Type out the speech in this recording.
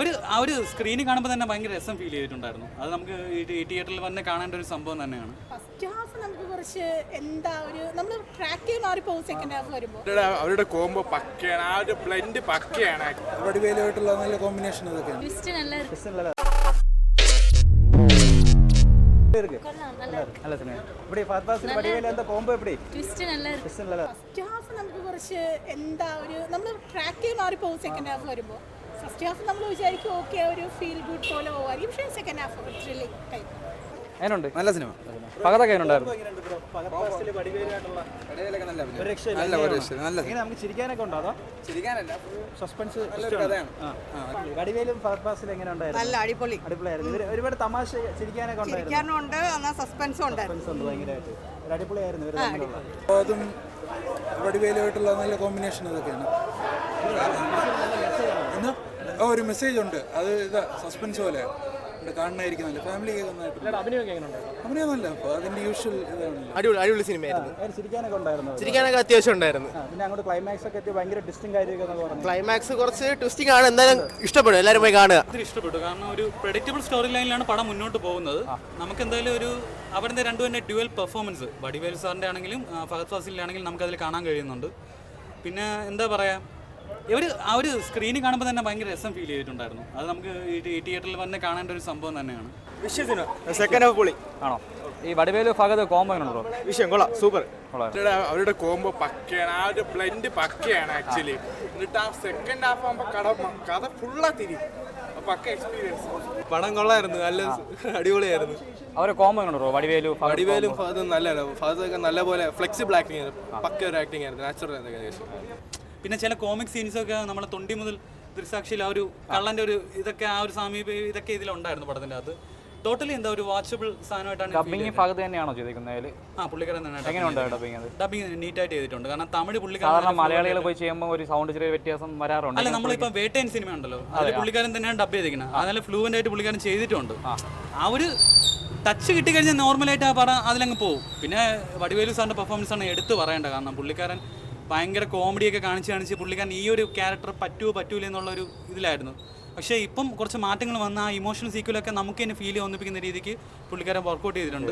ഒരു സ്ക്രീനിൽ കാണുമ്പോൾ തന്നെ ഭയങ്കര രസം ഫീൽ ചെയ്തിട്ടുണ്ടായിരുന്നു. അത് നമുക്ക് ഈ തിയേറ്ററിൽ വന്ന് കാണേണ്ട ഒരു സംഭവം തന്നെയാണ്. ഫസ്റ്റ് ഹാഫ് നമുക്ക് കുറച്ച് നമ്മൾ ട്രാക്കിൽ മാറിപ്പോകും. സെക്കൻഡ് ഹാഫ് വരുമ്പോൾ അവരുടെ കോംബോ പക്കയാണ്, ആ ഒരു ബ്ലെൻഡ് പക്കയാണ്. വടിവേലുമായിട്ടുള്ള നല്ല കോമ്പിനേഷൻ അതൊക്കെയാണ്. ഫസ്റ്റ് ഹാഫ് നമുക്ക് കുറച്ച് നമ്മൾ ട്രാക്കിൽ മാറിപ്പോകും. സെക്കൻഡ് ഹാഫ് വരുമ്പോൾ ഫസ്റ്റ് ഹാഫ് നമ്മൾ വിചാരിക്കും ഓക്കെ ഒരു ഫീൽ ഗുഡ് പോലെ പോകുമായിരിക്കും. പക്ഷേ സെക്കൻഡ് ഹാഫ് ത്രില്ലിംഗ് ടൈപ്പ്. നല്ല സിനിമ. പകതൊക്കെ ഉണ്ടായിരുന്നു. നല്ല അടിപൊളി ഒരുപാട് തമാശ ചിരിക്കാനൊക്കെ ചിരിക്കാനുണ്ട്, എന്നാൽ സസ്പെൻസും ഉണ്ടായിരുന്നു. ഭയങ്കരമായിട്ട് അടിപൊളിയായിരുന്നു. അതും വടിവേലുമായിട്ടുള്ള നല്ല കോമ്പിനേഷൻ അതൊക്കെയാണ്. എന്നാ ഒരു മെസ്സേജ് ഉണ്ട്, അത് സസ്പെൻസ് പോലെ കാണണമായിരിക്കും. നല്ല ഫാമിലി അഭിനയം നല്ല അതിന്റെ യൂഷ്വൽ ഇതാണ്. അടിപൊളി സിനിമയായിരുന്നു. ചിരിക്കാനൊക്കെ ഉണ്ടായിരുന്നു. ചിരിക്കാനൊക്കെ അത്യാവശ്യം ഉണ്ടായിരുന്നു. പിന്നെ അങ്ങോട്ട് ക്ലൈമാക്സ് ഒക്കെ എത്തി ഭയങ്കര ട്വിസ്റ്റിംഗ് കാര്യമൊക്കെ. ക്ലൈമാക്സ് കുറച്ച് ട്വിസ്റ്റിംഗ് ആണ്, എന്തായാലും ഇഷ്ടപ്പെടും, എല്ലാവരും പോയി കാണുക. ഒത്തിരി ഇഷ്ടപ്പെട്ടു. കാരണം ഒരു പ്രെഡിക്റ്റബിൾ സ്റ്റോറി ലൈനിലാണ് പടം മുന്നോട്ട് പോകുന്നത്. നമുക്ക് എന്തായാലും അവരുടെ രണ്ടുപേരുടെ ഡ്യുവൽ പെർഫോമൻസ് വടിവേലു സാറിൻ്റെ ആണെങ്കിലും ഫഹദ് ഫാസിലിൻ്റെ ആണെങ്കിലും നമുക്കതിൽ കാണാൻ കഴിയുന്നുണ്ട്. പിന്നെ എന്താ പറയുക, ഒരു സ്ക്രീനിൽ കാണുമ്പോൾ തന്നെ ഭയങ്കര രസം ഫീൽ ചെയ്തിട്ടുണ്ടായിരുന്നു. അത് നമുക്ക് ഈ തിയേറ്ററിൽ വന്ന് കാണേണ്ട ഒരു സംഭവം തന്നെയാണ്. സെക്കൻഡ് ഹാഫ് പൊളി ആണോ? ഈ വടിവേലു ഫഹദ് കോംബോ ഉണ്ടോ? വിഷയം കൊള്ളാം, സൂപ്പർ. അവരുടെ കോംബോ പക്കയാണ്, ആ ഒരു ബ്ലെൻഡ് പക്കയാണ് ആക്ച്വലി. എന്നിട്ട് ആ സെക്കൻഡ് ഹാഫ് ആകുമ്പോൾ കഥ ഫുള്ളാ തിരി പക്ക എക്സ്പീരിയൻസ്. പടം കൊള്ളായിരുന്നു, നല്ല അടിപൊളിയായിരുന്നു. അവരെ കോംബോ ഉണ്ടോ? വടിവേലും ഫഹദും നല്ലതാണ്. ഫഹദൊക്കെ നല്ലപോലെ ഫ്ലെക്സിബിൾ ആക്ടിങ് ആയിരുന്നു, പക്ക ഒരു ആക്ടിങ് ആയിരുന്നു, നാച്ചുറൽ ആയിരുന്നു. പിന്നെ ചില കോമിക് സീൻസൊക്കെ നമ്മളെ തൊണ്ടി മുതൽ ദൃസാക്ഷിയിൽ ആ ഒരു കള്ളൻ്റെ ഒരു ഇതൊക്കെ ആ ഒരു സമീപം ഇതൊക്കെ ഇതിലുണ്ടായിരുന്നു പടത്തിൻ്റെ അകത്ത്. ടോട്ടലി എന്താ ഒരു വാച്ചബിൾ സാധനമായിട്ടാണ്. ഡബിങ് ഫഹദ് തന്നെയാണോ ചെയ്തിരിക്കുന്നത്? പുള്ളിക്കാരൻ തന്നെ ഡബിങ് നീറ്റായിട്ട് ചെയ്തിട്ടുണ്ട്. കാരണം തമിഴ് പുള്ളിക്കാരൻ മലയാളികൾ പോയി ചെയ്യുമ്പോൾ ഒരു സൗണ്ട് ചെറിയ വ്യത്യാസം വരാറുണ്ട്. അല്ല, നമ്മളിപ്പോൾ വേട്ടയൻ സിനിമ ഉണ്ടല്ലോ, അതിൽ പുള്ളിക്കാരൻ തന്നെയാണ് ഡബ് ചെയ്തിരിക്കുന്നത്. അതല്ല ഫ്ലൂവൻ്റ് ആയിട്ട് പുള്ളിക്കാരൻ ചെയ്തിട്ടുണ്ട്. ആ ഒരു ടച്ച് കിട്ടിക്കഴിഞ്ഞാൽ നോർമലായിട്ട് ആ പടം അതിലങ്ങ് പോകും. പിന്നെ വടിവേലു സാറിൻ്റെ പെർഫോമൻസ് ആണ് എടുത്ത് പറയേണ്ടത്. കാരണം പുള്ളിക്കാരൻ ഭയങ്കര കോമഡിയൊക്കെ കാണിച്ച് പുള്ളിക്കാരൻ ഈ ഒരു ക്യാരക്ടർ പറ്റൂല എന്നുള്ളൊരു ഇതിലായിരുന്നു. പക്ഷേ ഇപ്പം കുറച്ച് മാറ്റങ്ങൾ വന്ന ആ ഇമോഷണൽ സീക്വലൊക്കെ നമുക്ക് തന്നെ ഫീൽ തോന്നിപ്പിക്കുന്ന രീതിക്ക് പുള്ളിക്കാരൻ വർക്കൗട്ട് ചെയ്തിട്ടുണ്ട്.